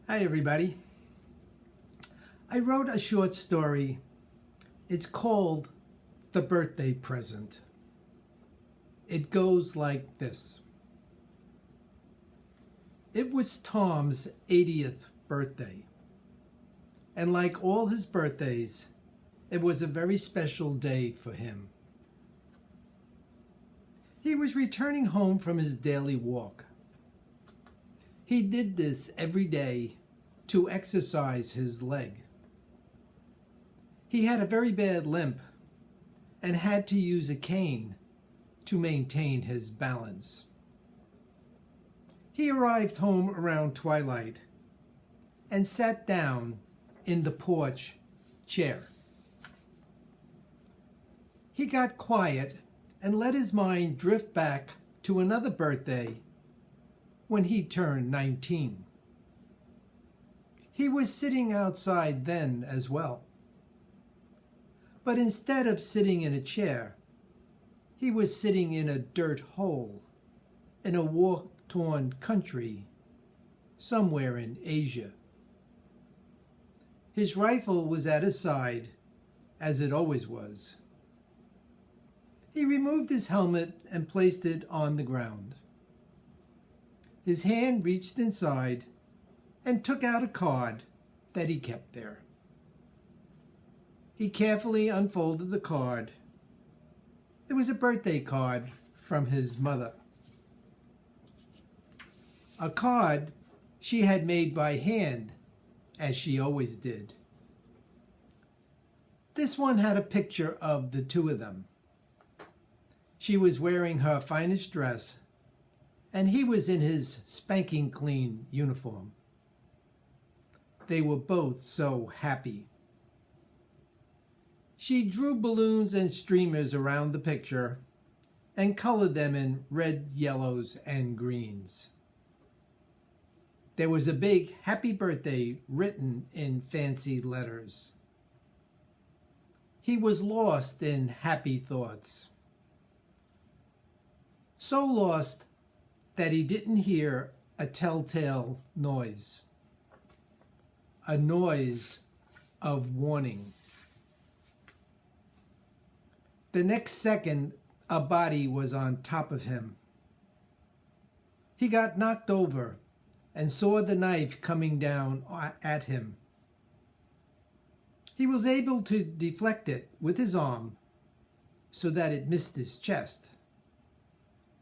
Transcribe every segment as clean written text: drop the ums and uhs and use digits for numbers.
Hi everybody. I wrote a short story. It's called The Birthday Present. It goes like this. It was Tom's 80th birthday. And like all his birthdays, it was a very special day for him. He was returning home from his daily walk. He did this every day to exercise his leg. He had a very bad limp and had to use a cane to maintain his balance. He arrived home around twilight and sat down in the porch chair. He got quiet and let his mind drift back to another birthday when he turned 19. He was sitting outside then as well. But instead of sitting in a chair, he was sitting in a dirt hole in a war-torn country somewhere in Asia. His rifle was at his side, as it always was. He removed his helmet and placed it on the ground. His hand reached inside and took out a card that he kept there. He carefully unfolded the card. It was a birthday card from his mother. A card she had made by hand, as she always did. This one had a picture of the two of them. She was wearing her finest dress, and he was in his spanking clean uniform. They were both so happy. She drew balloons and streamers around the picture and colored them in red, yellows, and greens. There was a big happy birthday written in fancy letters. He was lost in happy thoughts. So lost that he didn't hear a telltale noise. A noise of warning. The next second, a body was on top of him. He got knocked over and saw the knife coming down at him. He was able to deflect it with his arm so that it missed his chest,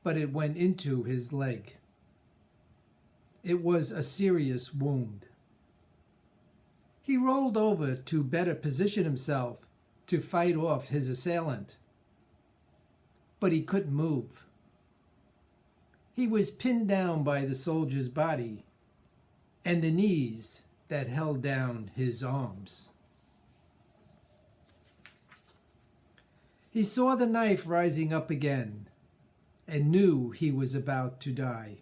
but it went into his leg. It was a serious wound. He rolled over to better position himself to fight off his assailant, but he couldn't move. He was pinned down by the soldier's body and the knees that held down his arms. He saw the knife rising up again and knew he was about to die.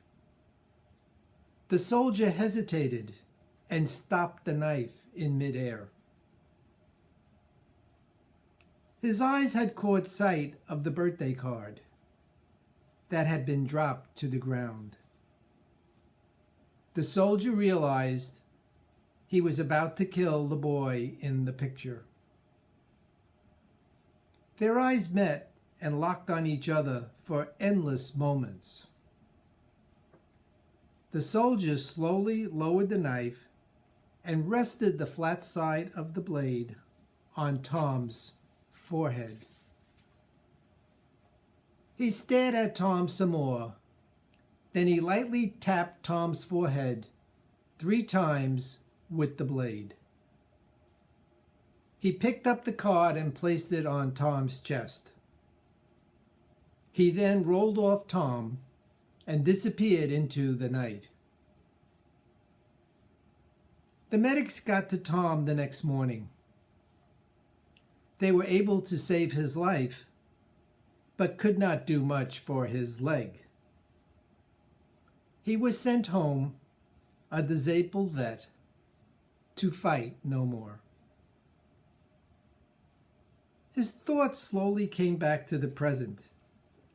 The soldier hesitated and stopped the knife in midair. His eyes had caught sight of the birthday card that had been dropped to the ground. The soldier realized he was about to kill the boy in the picture. Their eyes met and locked on each other for endless moments. The soldier slowly lowered the knife and rested the flat side of the blade on Tom's forehead. He stared at Tom some more. Then he lightly tapped Tom's forehead 3 times with the blade. He picked up the card and placed it on Tom's chest. He then rolled off Tom and disappeared into the night. The medics got to Tom the next morning. They were able to save his life, but could not do much for his leg. He was sent home, a disabled vet, to fight no more. His thoughts slowly came back to the present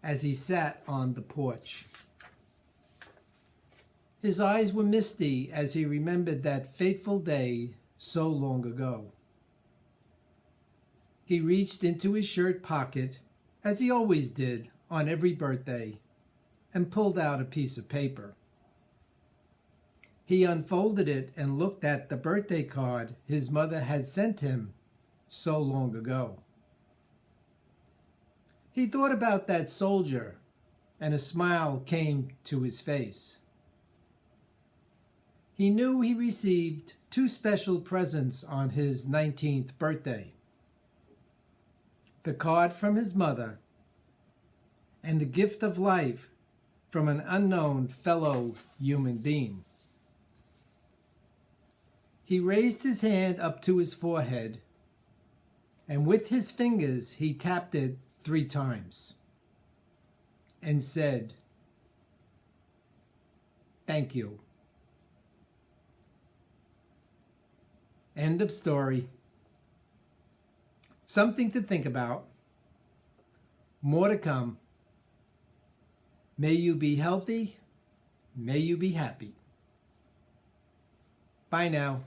as he sat on the porch. His eyes were misty as he remembered that fateful day so long ago. He reached into his shirt pocket, as he always did on every birthday, and pulled out a piece of paper. He unfolded it and looked at the birthday card his mother had sent him so long ago. He thought about that soldier, and a smile came to his face. He knew he received 2 special presents on his 19th birthday: the card from his mother and the gift of life from an unknown fellow human being. He raised his hand up to his forehead, and with his fingers he tapped it 3 times and said, "Thank you." End of story. Something to think about. More to come. May you be healthy. May you be happy. Bye now.